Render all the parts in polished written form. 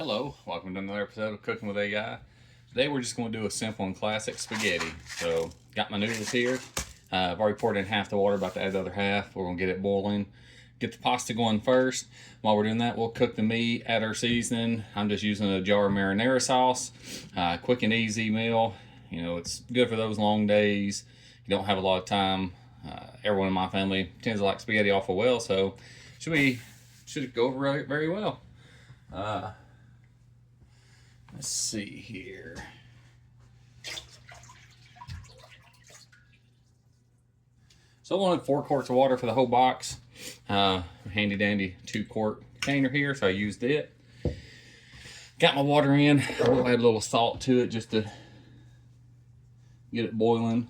Hello, welcome to another episode of Cooking with AI. Today we're just going to do a simple and classic spaghetti. So, got my noodles here. I've already poured in half the water, about to add the other half. We're going to get it boiling. Get the pasta going first. While we're doing that, we'll cook the meat, add our seasoning. I'm just using a jar of marinara sauce. Quick and easy meal. You know, it's good for those long days. You don't have a lot of time. Everyone in my family tends to like spaghetti awful well, so should go over very well. Let's see here. So I wanted 4 quarts of water for the whole box. Handy dandy 2-quart container here, so I used it. Got my water in. I will add a little salt to it just to get it boiling.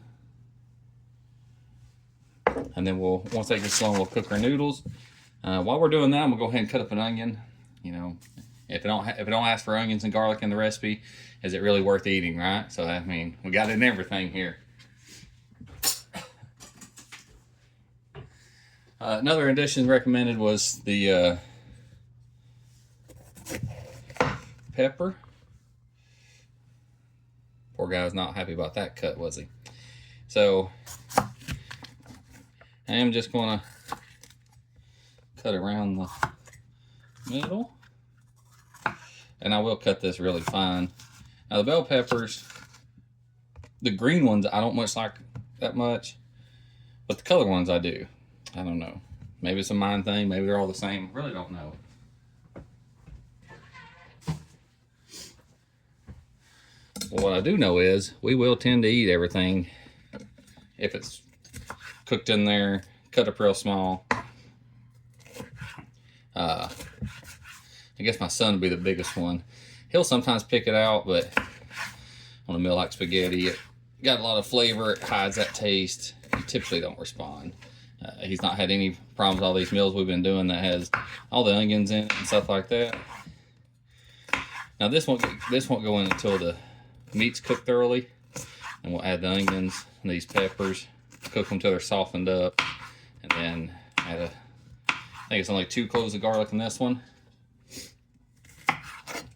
And then once that gets going, we'll cook our noodles. While we're doing that, I'm gonna go ahead and cut up an onion. You know, if it don't ask for onions and garlic in the recipe, is it really worth eating, right? So I mean, we got it in everything here. Another addition recommended was the pepper. Poor guy was not happy about that cut, was he? So I am just gonna cut around the middle. And I will cut this really fine. Now the bell peppers, the green ones I don't much like that much, but the color ones I do. I don't know. Maybe it's a mind thing, maybe they're all the same. Really don't know. Well, what I do know is we will tend to eat everything if it's cooked in there, cut up real small. I guess my son would be the biggest one. He'll sometimes pick it out, but on a meal like spaghetti, it got a lot of flavor, it hides that taste. He typically don't respond. He's not had any problems with all these meals we've been doing that has all the onions in it and stuff like that. Now this won't go in until the meat's cooked thoroughly, and we'll add the onions and these peppers, cook them till they're softened up, and then add I think it's only 2 cloves of garlic in this one.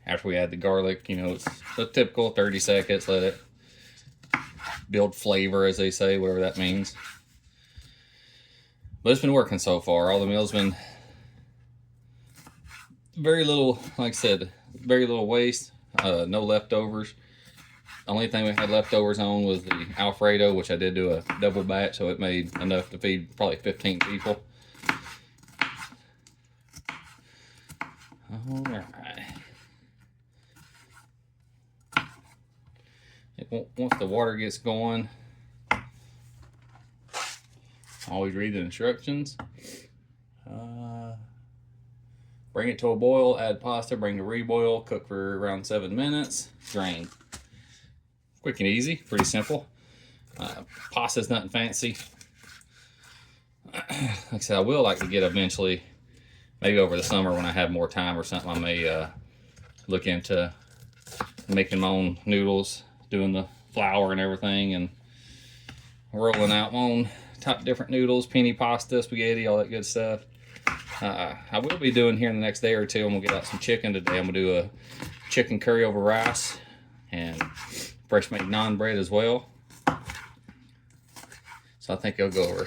After we add the garlic, you know, it's the typical 30 seconds, let it build flavor, as they say, whatever that means. But it's been working so far. All the meal's been very little, like I said, very little waste, no leftovers. The only thing we had leftovers on was the Alfredo, which I did do a double batch, so it made enough to feed probably 15 people. All right. Once the water gets going, always read the instructions. Bring it to a boil, add pasta, bring to reboil, cook for around 7 minutes, drain. Quick and easy, pretty simple. Pasta's nothing fancy. Like I said, I will like to get eventually, maybe over the summer when I have more time or something, I may look into making my own noodles, doing the flour and everything, and rolling out my own different noodles, penne pasta, spaghetti, all that good stuff. I will be doing here in the next day or two. I'm gonna get out some chicken today. I'm gonna do a chicken curry over rice and fresh made naan bread as well. So I think it'll go over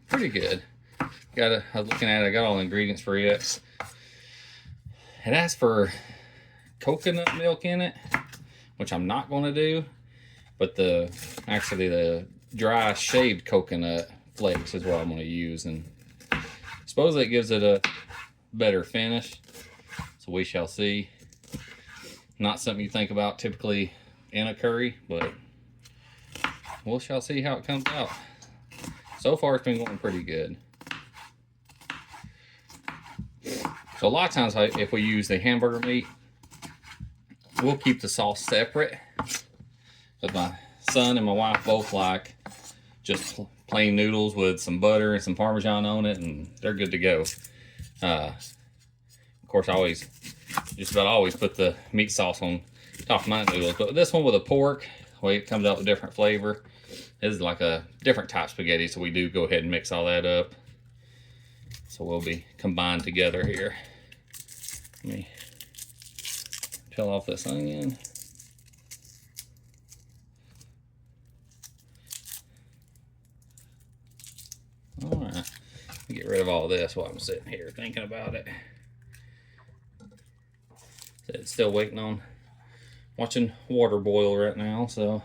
pretty good. I was looking at it, I got all the ingredients for it. It asks for coconut milk in it, which I'm not going to do, but actually the dry shaved coconut flakes is what I'm going to use, and supposedly it gives it a better finish, so we shall see. Not something you think about typically in a curry, but we shall see how it comes out. So far it's been going pretty good. So a lot of times if we use the hamburger meat, we'll keep the sauce separate. But my son and my wife both like just plain noodles with some butter and some Parmesan on it, and they're good to go. Of course, I just about always put the meat sauce on top of my noodles. But this one with the pork, the way it comes out with different flavor, this is like a different type spaghetti, so we do go ahead and mix all that up. So we'll be combined together here. Let me peel off this onion. All right, get rid of all this while I'm sitting here thinking about it. It's still waiting on watching water boil right now, so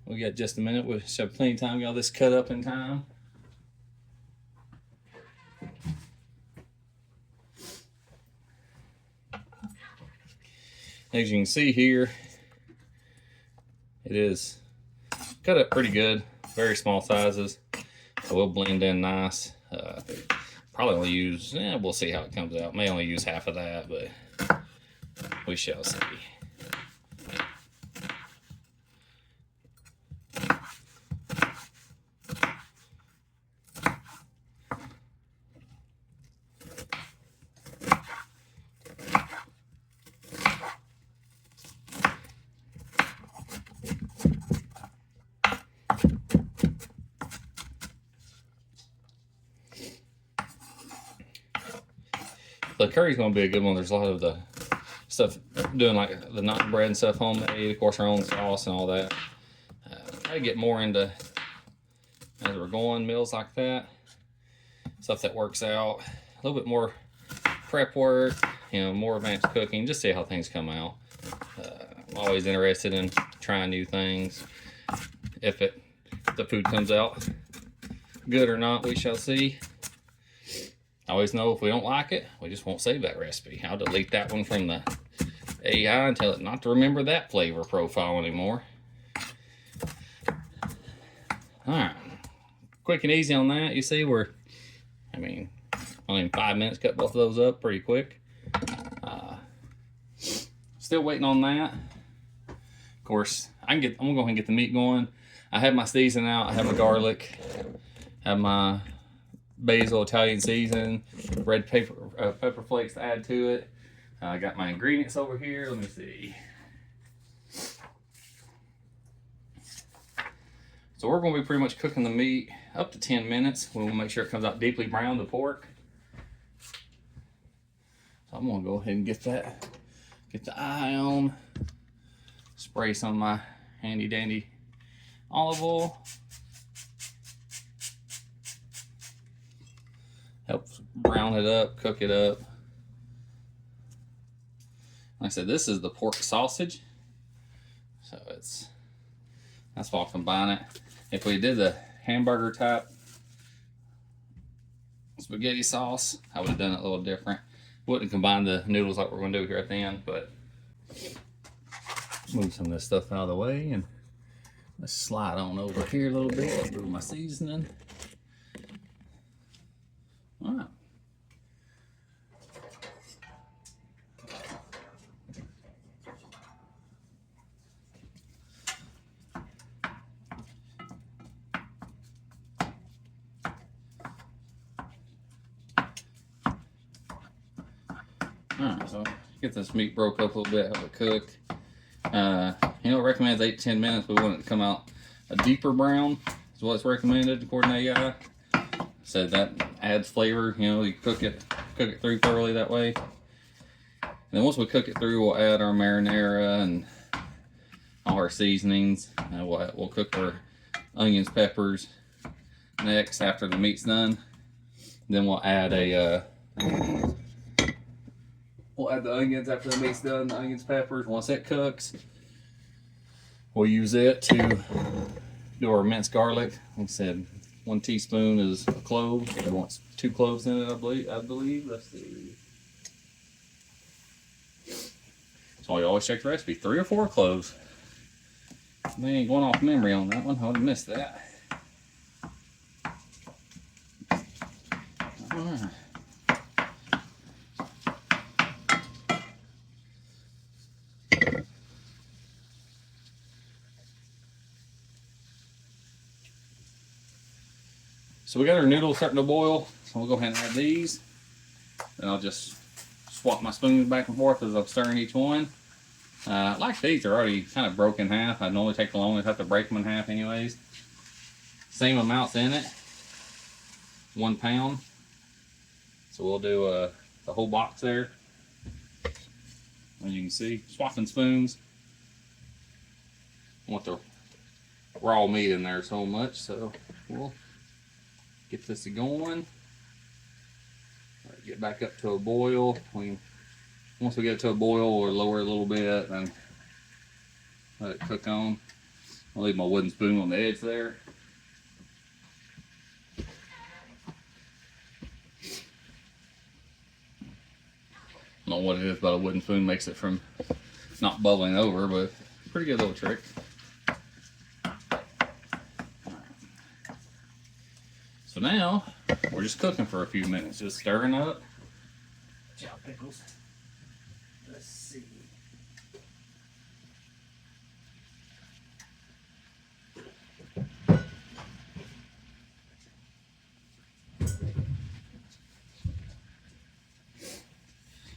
we got just a minute. We should have plenty of time to get all this cut up in time. As you can see here, it is cut up pretty good, very small sizes. So we'll blend in nice. Probably only use, we'll see how it comes out. May only use half of that, but we shall see. The curry's gonna be a good one. There's a lot of the stuff doing like the nut bread and stuff homemade, of course our own sauce and all that. I get more into, as we're going, meals like that, stuff that works out, a little bit more prep work, more advanced cooking, just see how things come out. I'm always interested in trying new things. If the food comes out good or not, we shall see. I always know if we don't like it, we just won't save that recipe. I'll delete that one from the AI and tell it not to remember that flavor profile anymore. Alright, quick and easy on that. You see only in 5 minutes cut both of those up pretty quick. Still waiting on that. Of course, I'm gonna go ahead and get the meat going. I have my seasoning out. I have my garlic. I have my basil Italian season, red pepper flakes to add to it. I got my ingredients over here. Let me see. So we're going to be pretty much cooking the meat up to 10 minutes. We want to make sure it comes out deeply brown, the pork. So I'm going to go ahead and get the eye on. Spray some of my handy dandy olive oil. Helps brown it up, cook it up. Like I said, this is the pork sausage. So that's why I'll combine it. If we did the hamburger type spaghetti sauce, I would have done it a little different. Wouldn't combine the noodles like we're going to do here at the end, but move some of this stuff out of the way and let's slide on over here a little bit. Move my seasoning. All right. Alright, so get this meat broke up a little bit, have it cook. It recommends 8 to 10 minutes. We want it to come out a deeper brown is what's recommended according to AI. So that adds flavor. You cook it through thoroughly that way. And then once we cook it through, we'll add our marinara and all our seasonings. We'll cook our onions, peppers next after the meat's done. Then we'll add we'll add the onions after the meat's done, the onions, peppers. Once it cooks, we'll use it to do our minced garlic. Like I said, 1 teaspoon is a clove. It wants 2 cloves in it, I believe. Let's see. So you always check the recipe. 3 or 4 cloves. They ain't going off memory on that one. I would have missed that. All right. So we got our noodles starting to boil, so we'll go ahead and add these. Then I'll just swap my spoons back and forth as I'm stirring each one. Like these, they're already kind of broken in half. I normally take the longest, have to break them in half anyways. Same amounts in it, 1 pound. So we'll do the whole box there. As you can see, swapping spoons. I want the raw meat in there so much, so we'll get this going. Get back up to a boil. Once we get to a boil, we'll lower it a little bit and let it cook on. I'll leave my wooden spoon on the edge there. I don't know what it is about a wooden spoon makes it from not bubbling over, but pretty good little trick. So now we're just cooking for a few minutes, just stirring up. Watch out, pickles. Let's see.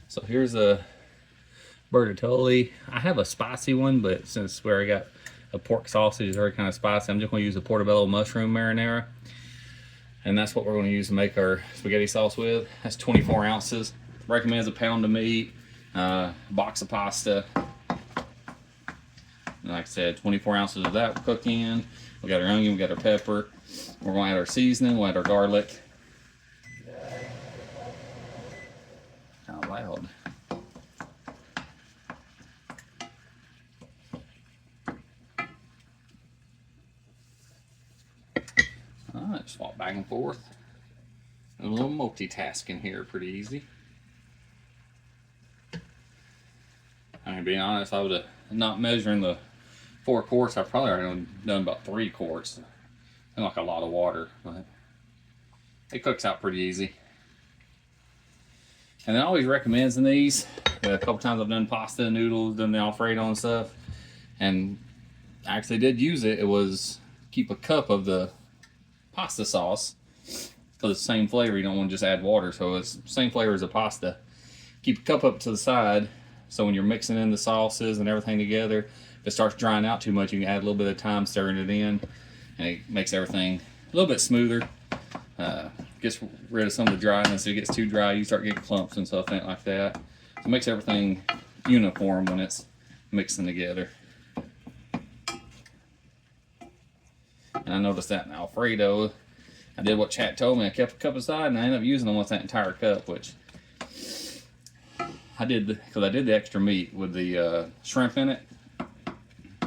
So here's a bertatoli. I have a spicy one, but since where I got a pork sausage is already kind of spicy, I'm just going to use a portobello mushroom marinara. And that's what we're going to use to make our spaghetti sauce with. That's 24 ounces. Recommends a pound of meat, box of pasta. And like I said, 24 ounces of that we'll cook in. We got our onion, we got our pepper. We're going to add our seasoning, we'll add our garlic. How loud. Alright, swap back and forth. A little multitasking here, pretty easy. I mean, being honest, I would have not measuring the 4 quarts. I probably already done about 3 quarts. And like a lot of water, but it cooks out pretty easy. And it always recommends in these. A couple times I've done pasta, noodles, done the Alfredo and stuff, and I actually did use it. It was keep a cup of the pasta sauce because it's the same flavor. You don't want to just add water, so it's the same flavor as the pasta. Keep a cup up to the side, so when you're mixing in the sauces and everything together, if it starts drying out too much, you can add a little bit of time stirring it in, and it makes everything a little bit smoother. Gets rid of some of the dryness. If it gets too dry, you start getting clumps and stuff like that. So it makes everything uniform when it's mixing together. And I noticed that in Alfredo, I did what Chat told me. I kept a cup aside, and I ended up using almost that entire cup, which I did because I did the extra meat with the shrimp in it.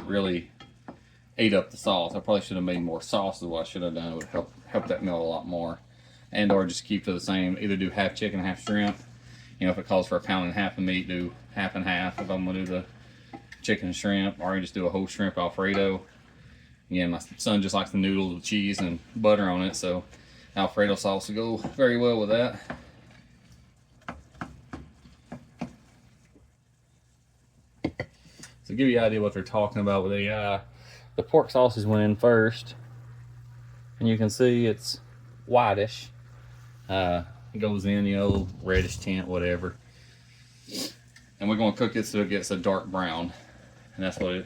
Really ate up the sauce. I probably should have made more sauce is what I should have done. It would help that meal a lot more. And or just keep to the same, either do half chicken, half shrimp. You know, if it calls for 1.5 pounds of meat, do half and half. If I'm gonna do the chicken and shrimp, or I just do a whole shrimp Alfredo. Again, my son just likes the noodles with cheese and butter on it, so Alfredo sauce will go very well with that. To give you an idea what they're talking about with the pork sausage went in first, and you can see it's whitish. It goes in, you know, reddish tint, whatever. And we're going to cook it so it gets a dark brown, and that's what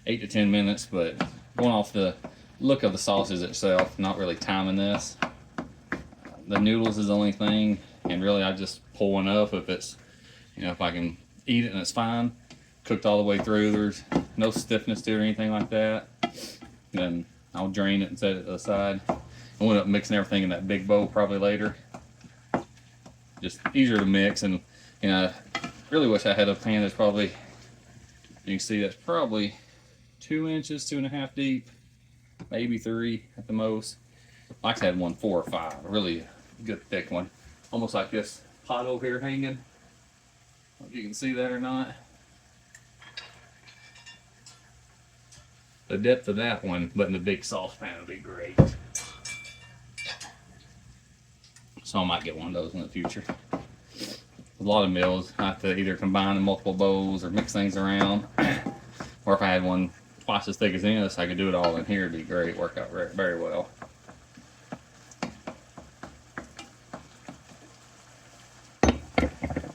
8 to 10 minutes. But going off the look of the sausage itself, not really timing this. The noodles is the only thing, and really I just pull enough if it's, you know, if I can eat it and it's fine. Cooked all the way through, there's no stiffness to it or anything like that. Then I'll drain it and set it to the side. I'll end up mixing everything in that big bowl probably later. Just easier to mix, and you know, really wish I had a pan that's probably, you can see that's probably 2 inches, 2.5 deep, maybe 3 at the most. I actually had one 4 or 5, a really good thick one, almost like this pot over here hanging. I don't know if you can see that or not. The depth of that one, but in the big saucepan would be great. So I might get one of those in the future. A lot of meals, I have to either combine in multiple bowls or mix things around. Or if I had one twice as thick as this, I could do it all in here. It'd be great, work out very well.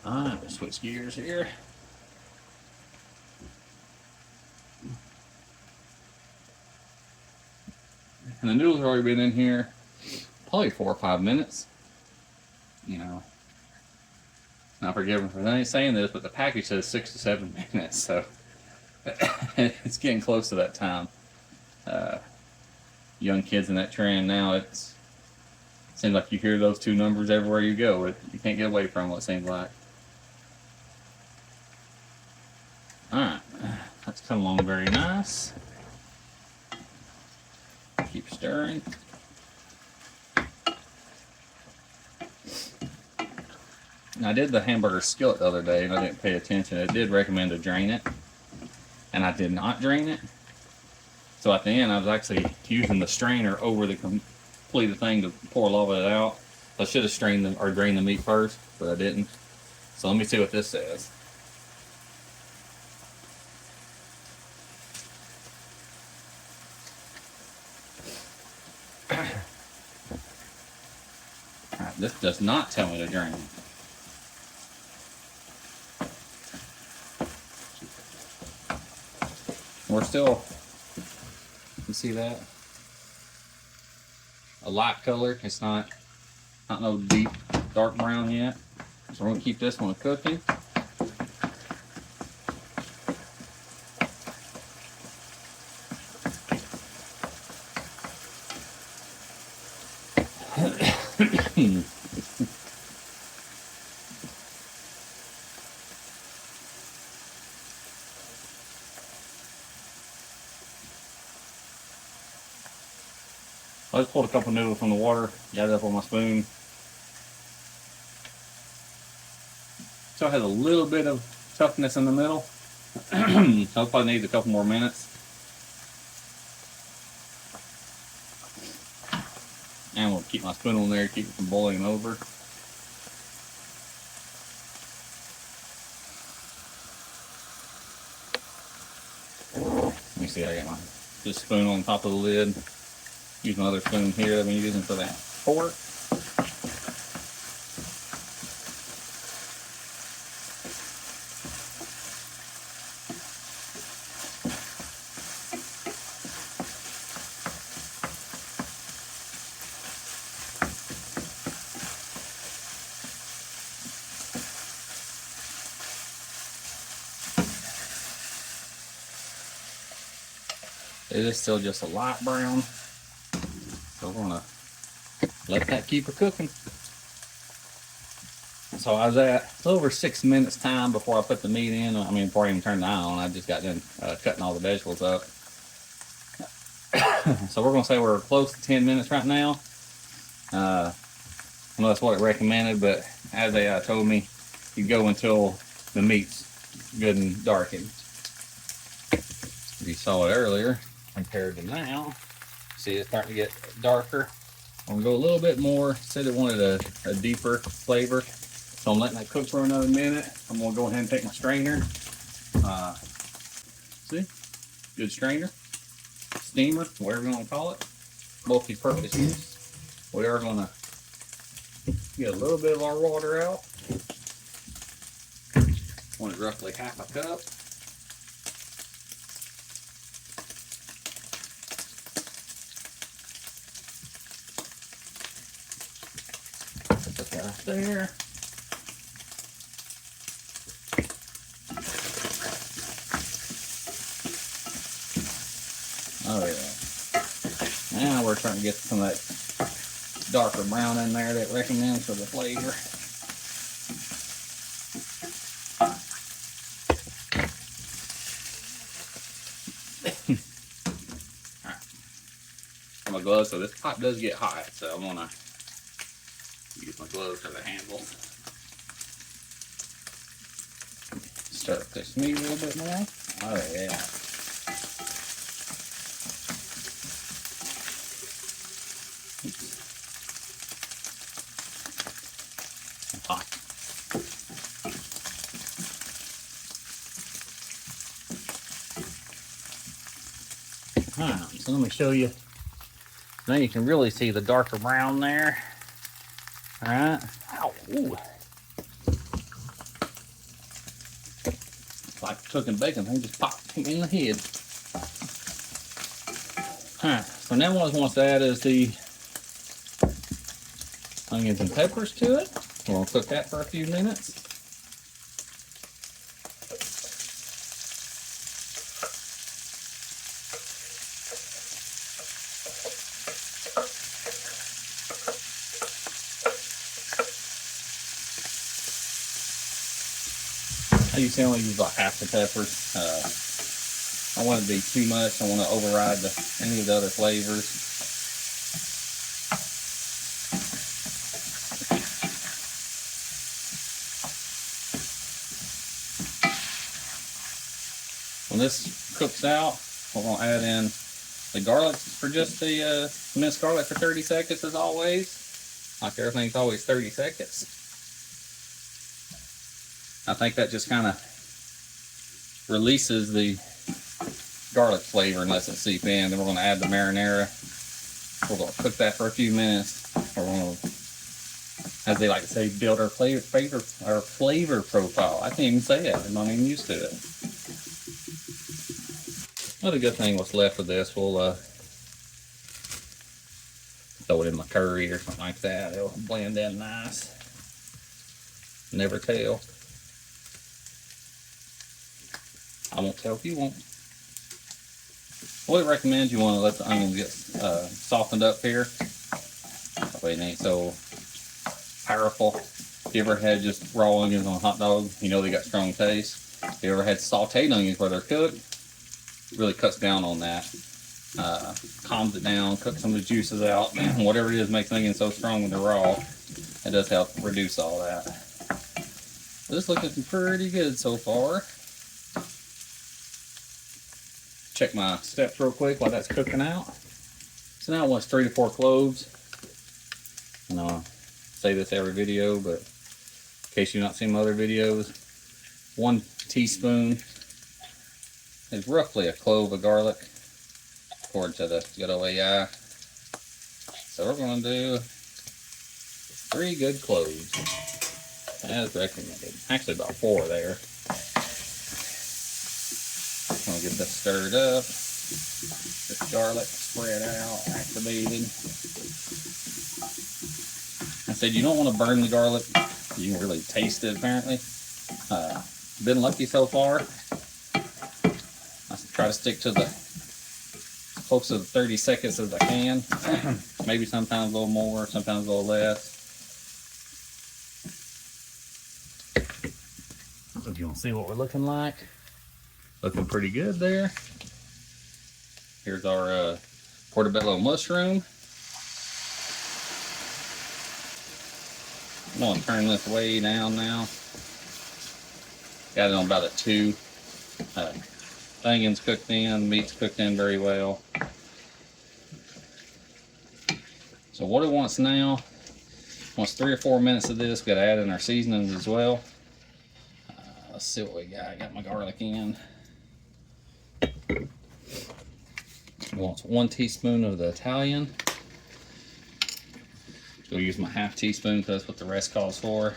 Alright, let's switch gears here. And the noodles have already been in here probably 4 or 5 minutes. You know, Now forgive me for saying this, but the package says 6 to 7 minutes, so it's getting close to that time. Young kids in that trend now, it seems like you hear those two numbers everywhere you go. You can't get away from them, it seems like. Alright, that's come along very nice. Keep stirring. I did the hamburger skillet the other day and I didn't pay attention. It did recommend to drain it, and I did not drain it. So at the end, I was actually using the strainer over the completed thing to pour a lot of it out. I should have strained them or drained the meat first, but I didn't. So let me see what this says. Alright, this does not tell me to drain it. We're still, you see that? A light color. It's not no deep dark brown yet. So we're gonna keep this one cooking. I just pulled a couple noodles from the water, got it up on my spoon. So it has a little bit of toughness in the middle. So I'll probably need a couple more minutes. And we'll keep my spoon on there, keep it from boiling over. Let me see, I got this spoon on top of the lid. Use my other spoon here that I've been using for that pork. It is still just a light brown. So we're gonna let that keep her cooking. So I was at a little over 6 minutes time before I put the meat in. I mean, before I even turned the eye on, I just got done cutting all the vegetables up. So we're gonna say we're close to 10 minutes right now. I know that's what it recommended, but as they told me, you go until the meat's good and darkened. You saw it earlier compared to now. See, it's starting to get darker. I'm gonna go a little bit more. Said it wanted a deeper flavor, so I'm letting that cook for another minute. I'm gonna go ahead and take my strainer. See, good strainer, steamer, whatever you want to call it, multi-purpose use. We are gonna get a little bit of our water out. Want it roughly half a cup. Put that right there. Oh yeah. Now we're trying to get some of that darker brown in there that recommends for the flavor. My gloves, so this pot does get hot, so I'm gonna use my gloves for the handle. Stir up this meat a little bit more. Oh yeah. Hot. Alright, so let me show you. Now you can really see the darker brown there. Alright. Ow. Ooh. It's like cooking bacon, they just popped me in the head. Alright, so now what I want to add is the onions and peppers to it. We're going to cook that for a few minutes. I usually only use about half the peppers. I don't want it to be too much. I want to override any of the other flavors. When this cooks out, we're going to add in the garlic for just the minced garlic for 30 seconds as always. Like everything's always 30 seconds. I think that just kind of releases the garlic flavor and lets it seep in. Then we're going to add the marinara. We're going to cook that for a few minutes. We're going to, as they like to say, build our flavor profile. I can't even say it. I'm not even used to it. Another good thing what's left of this, we'll throw it in my curry or something like that. It'll blend in nice. Never tell. I won't tell if you won't. I would recommend you want to let the onions get softened up here. That way it ain't so powerful. If you ever had just raw onions on a hot dog, you know they got strong taste. If you ever had sauteed onions where they're cooked, it really cuts down on that. Calms it down, cooks some of the juices out. Whatever it is makes onions so strong when they're raw, it does help reduce all that. This is looking pretty good so far. Check my steps real quick while that's cooking out. So now I want 3 to 4 cloves. And I'll say this every video, but in case you've not seen my other videos, 1 teaspoon is roughly a clove of garlic, according to the good old AI. So we're going to do 3 good cloves, as recommended. Actually about 4 there. I'm going to get this stirred up. This garlic spread out, activated. I said you don't want to burn the garlic. You can really taste it apparently. Been lucky so far. I try to stick to the close to the 30 seconds as I can. Maybe sometimes a little more, sometimes a little less. If you want to see what we're looking like. Looking pretty good there. Here's our portobello mushroom. I'm going to turn this way down now. Got it on about a 2. Onions cooked in, meat's cooked in very well. So what it wants now, wants 3 or 4 minutes of this. Got to add in our seasonings as well. Let's see what we got. I got my garlic in. It wants 1 teaspoon of the Italian. I'll use my half teaspoon because that's what the rest calls for.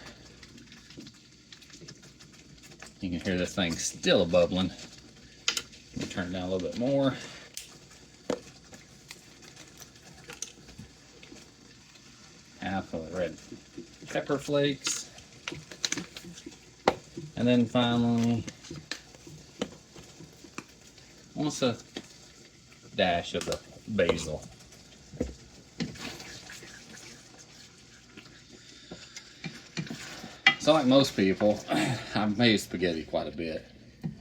You can hear this thing still bubbling. Let me turn it down a little bit more. Half of the red pepper flakes. And then finally, almost a dash of the basil. So like most people, I've made spaghetti quite a bit.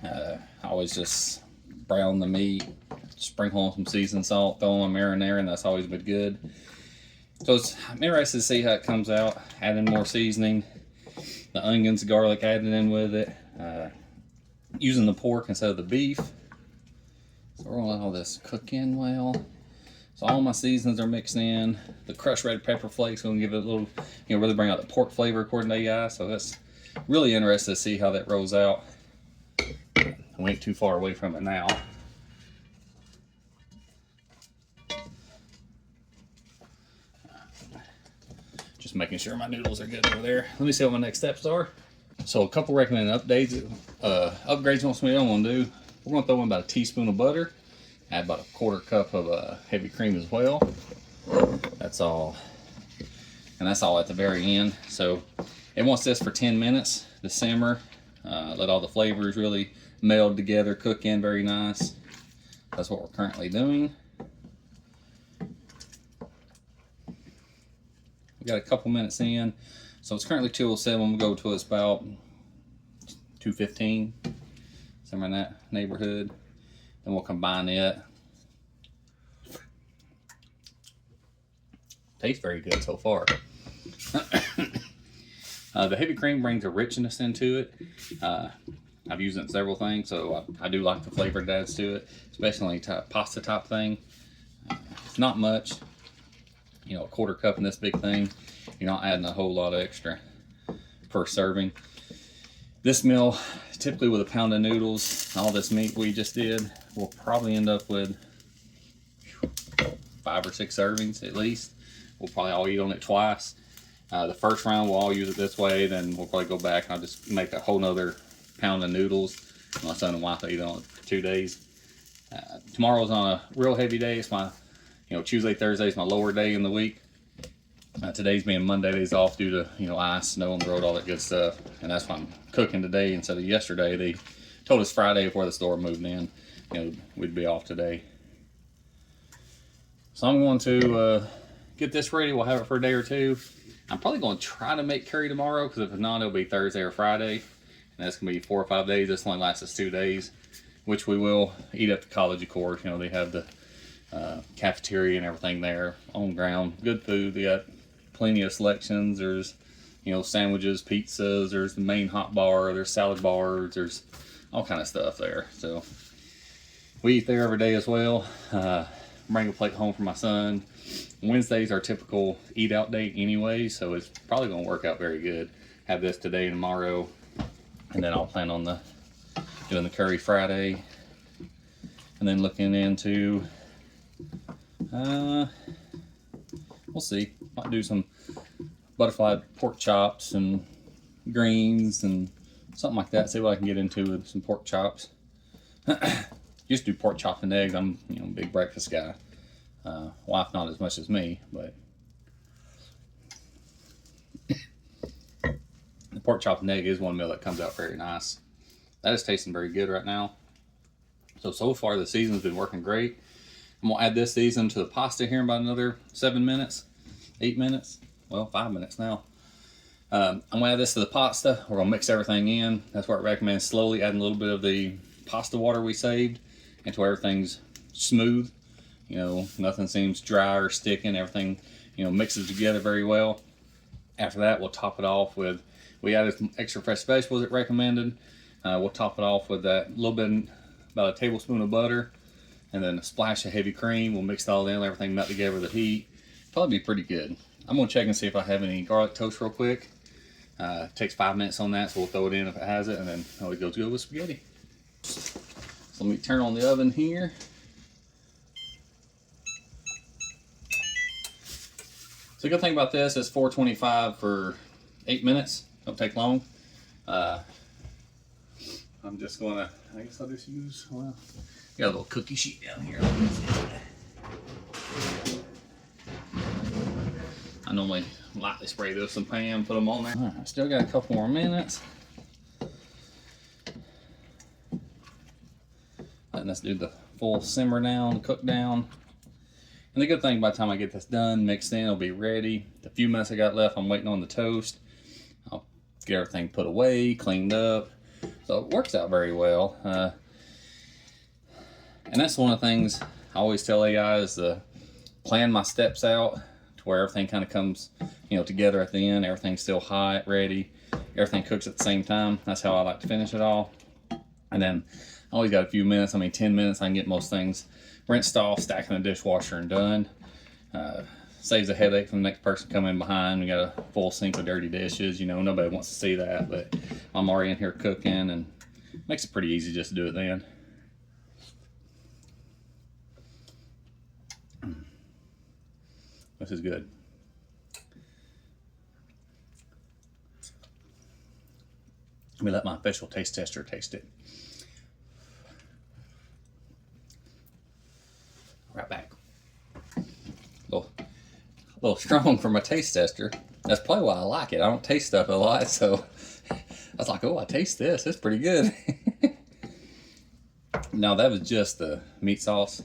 I always just brown the meat, sprinkle on some seasoned salt, throw on my marinara, and that's always been good. So I'm interested to see how it comes out. Add in more seasoning, the onions, garlic added in with it. Using the pork instead of the beef. So we're gonna let all this cook in well. So all my seasonings are mixed in. The crushed red pepper flakes gonna give it a little, really bring out the pork flavor according to AI. So that's really interesting to see how that rolls out. We ain't too far away from it now. Just making sure my noodles are good over there. Let me see what my next steps are. So a couple recommended upgrades on something I'm gonna do. We're gonna throw in about a teaspoon of butter. Add about a 1/4 cup of heavy cream as well. That's all. And that's all at the very end. So it wants this for 10 minutes to simmer. Let all the flavors really meld together, cook in very nice. That's what we're currently doing. We got a couple minutes in. So it's currently 2:07. We'll go to it's about 215, somewhere in that neighborhood. Then we'll combine it. Tastes very good so far. The heavy cream brings a richness into it. I've used it in several things, so I do like the flavor it adds to it, especially pasta type thing. It's not much, you know, a quarter cup in this big thing. You're not adding a whole lot of extra per serving. This meal, typically with a pound of noodles, all this meat we just did, we'll probably end up with 5 or 6 servings at least. We'll probably all eat on it twice. The first round we'll all use it this way, then we'll probably go back and I'll just make a whole nother pound of noodles. My son and wife will eat on it for 2 days. Tomorrow's on a real heavy day. It's my, you know, Tuesday, Thursday is my lower day in the week. Today's being Monday, days off due to, you know, ice, snow on the road, all that good stuff. And that's why I'm cooking today instead of yesterday. They told us Friday before the store moved in, you know, we'd be off today. So I'm going to get this ready. We'll have it for a day or two. I'm probably going to try to make curry tomorrow, because if not, it'll be Thursday or Friday. And that's going to be 4 or 5 days. This only lasts us 2 days, which we will eat at the college, of course. You know, they have the cafeteria and everything there on ground. Good food. They got plenty of selections. There's, you know, sandwiches, pizzas. There's the main hot bar. There's salad bars. There's all kind of stuff there. So we eat there every day as well. Bring a plate home for my son. Wednesday's our typical eat out date anyway, so it's probably going to work out very good. Have this today and tomorrow, and then I'll plan on doing the curry Friday, and then looking into we'll see, might do some butterfly pork chops and greens and something like that. See what I can get into with some pork chops. Used to do pork chops and eggs. I'm, you know, a big breakfast guy. Wife not as much as me, but the pork chop and egg is one meal that comes out very nice. That is tasting very good right now. So far the season's been working great. I'm gonna add this season to the pasta here in about another 7 minutes, 8 minutes, well, 5 minutes now. I'm gonna add this to the pasta. We're gonna mix everything in. That's what I recommend, slowly adding a little bit of the pasta water we saved until everything's smooth. You know, nothing seems dry or sticking. Everything, you know, mixes together very well. After that, we'll top it off with, we added some extra fresh vegetables that recommended. We'll top it off with that little bit, about a tablespoon of butter, and then a splash of heavy cream. We'll mix it all in, let everything melt together with the heat. Probably be pretty good. I'm gonna check and see if I have any garlic toast real quick. It takes 5 minutes on that, so we'll throw it in if it has it, and then it goes good with spaghetti. So let me turn on the oven here. The good thing about this is 425 for 8 minutes. Don't take long. I'm just gonna, I guess I'll just use, well, got a little cookie sheet down here. I normally lightly spray this in pan, put them on there. All right, still got a couple more minutes. Letting us do the full simmer down, cook down. And the good thing, by the time I get this done, mixed in, it'll be ready. The few minutes I got left, I'm waiting on the toast. I'll get everything put away, cleaned up. So it works out very well. And that's one of the things I always tell AI is to plan my steps out to where everything kind of comes, you know, together at the end. Everything's still hot, ready. Everything cooks at the same time. That's how I like to finish it all. And then I always got a few minutes. I mean, 10 minutes, I can get most things rinsed off, stacked in the dishwasher, and done. Saves a headache from the next person coming behind. We got a full sink of dirty dishes. You know, nobody wants to see that, but I'm already in here cooking, and makes it pretty easy just to do it then. This is good. Let me let my official taste tester taste it. Right back. A little strong for my taste tester. That's probably why I like it. I don't taste stuff a lot, so I was like, oh, I taste this. It's pretty good. Now, that was just the meat sauce.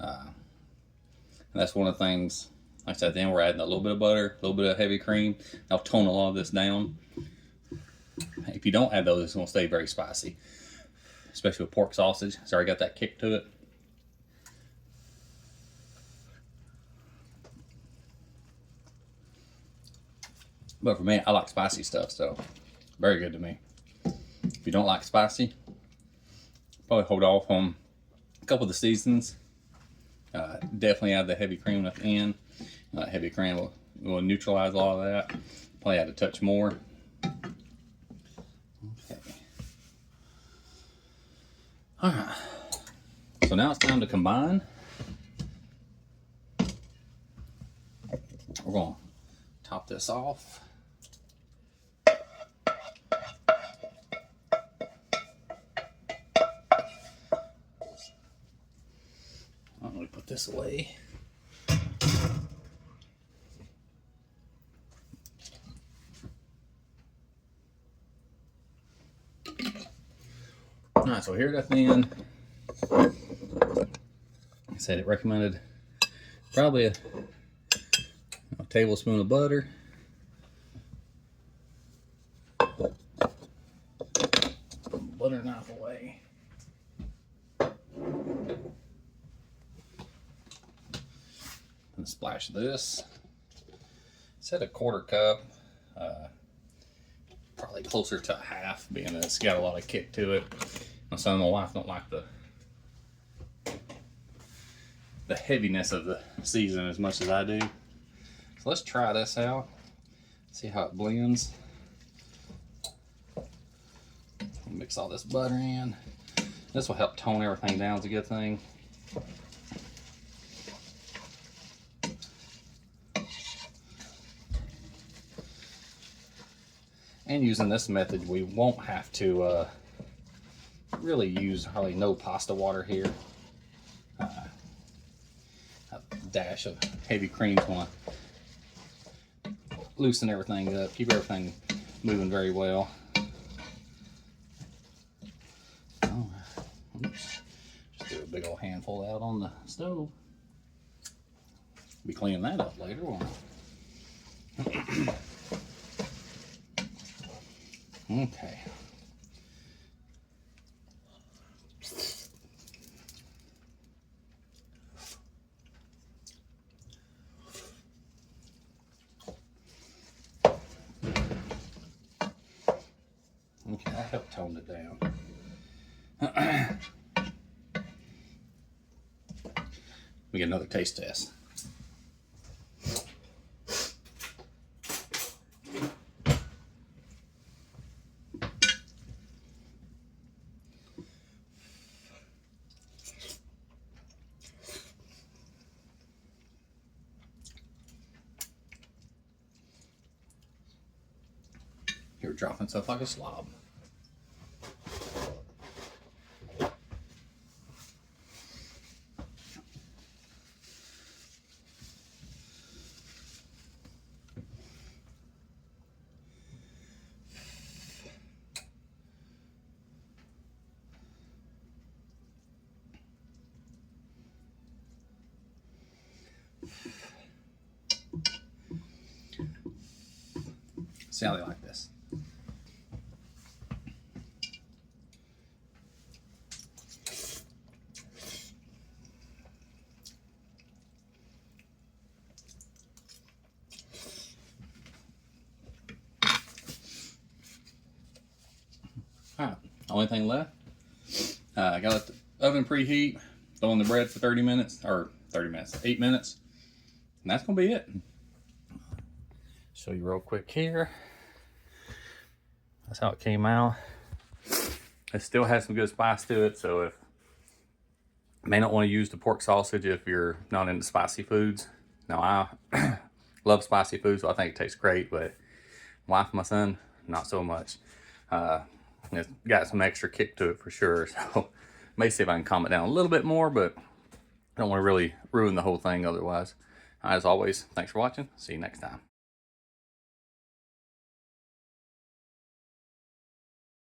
And that's one of the things, like I said, then we're adding a little bit of butter, a little bit of heavy cream. I'll tone a lot of this down. If you don't add those, it's going to stay very spicy, especially with pork sausage. It's already got that kick to it. But for me, I like spicy stuff, so very good to me. If you don't like spicy, probably hold off on a couple of the seasons. Definitely add the heavy cream at the end. Heavy cream will neutralize a lot of that. Probably add a touch more. Okay. All right. So now it's time to combine. We're going to top this off. Let me put this away. All right, so here at the end, like I said, it recommended probably a tablespoon of butter. Put the butter knife away. And splash this. Said a quarter cup, probably closer to a half, being that it's got a lot of kick to it. My son and my wife don't like the heaviness of the seasoning as much as I do. So let's try this out, see how it blends. Mix all this butter in. This will help tone everything down. It's a good thing. And using this method, we won't have to really use hardly no pasta water here. A dash of heavy cream is going to loosen everything up, keep everything moving very well. Oh, oops. Just do a big old handful out on the stove. Be cleaning that up later, won't I? Okay. Okay, I helped tone it down. We get another taste test. You're dropping stuff like a slob. See how they like this. Alright, only thing left. I got to let the oven preheat, throw in the bread for 8 minutes, and that's gonna be it. Show you real quick here. That's how it came out. It still has some good spice to it, so if you may not want to use the pork sausage if you're not into spicy foods. Now I love spicy food, so I think it tastes great, but my wife and my son, not so much. It's got some extra kick to it for sure, so may see if I can calm it down a little bit more, but I don't want to really ruin the whole thing otherwise. As always, thanks for watching. See you next time.